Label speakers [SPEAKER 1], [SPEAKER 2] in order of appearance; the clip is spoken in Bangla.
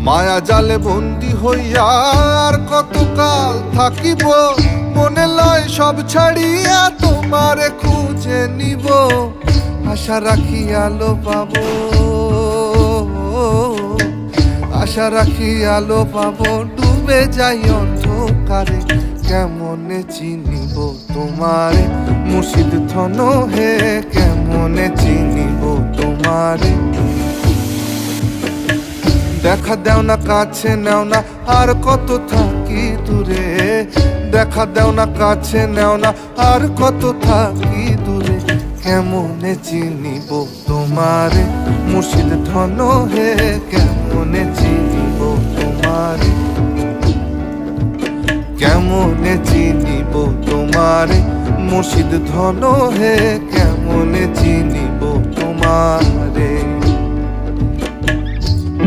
[SPEAKER 1] মায়া জালে বন্দি হইয়া আর কতকাল থাকিব, মনে লয় সব ছাড়িয়া তোমারে খুঁজে নিব। আশা রাখি আলো পাবো, আশা রাখি আলো পাবো, ডুবে যাই অন্ধকারে। কেমনে চিনিব তোমারে মুর্শিদ ধন হে, কেমনে চিনিব তোমারে। দেখা দেও না কাছে নেও না আর কত থাকি দূরে, দেখা দেও না কাছে নেও না আর কত থাকি দূরে। কেমনে চিনিব তোমারে মুর্শিদ ধন হে, কেমনে চিনিব তোমারে, কেমনে চিনিব তোমারে মুর্শিদ ধন হে, কেমনে চিনিব তোমার।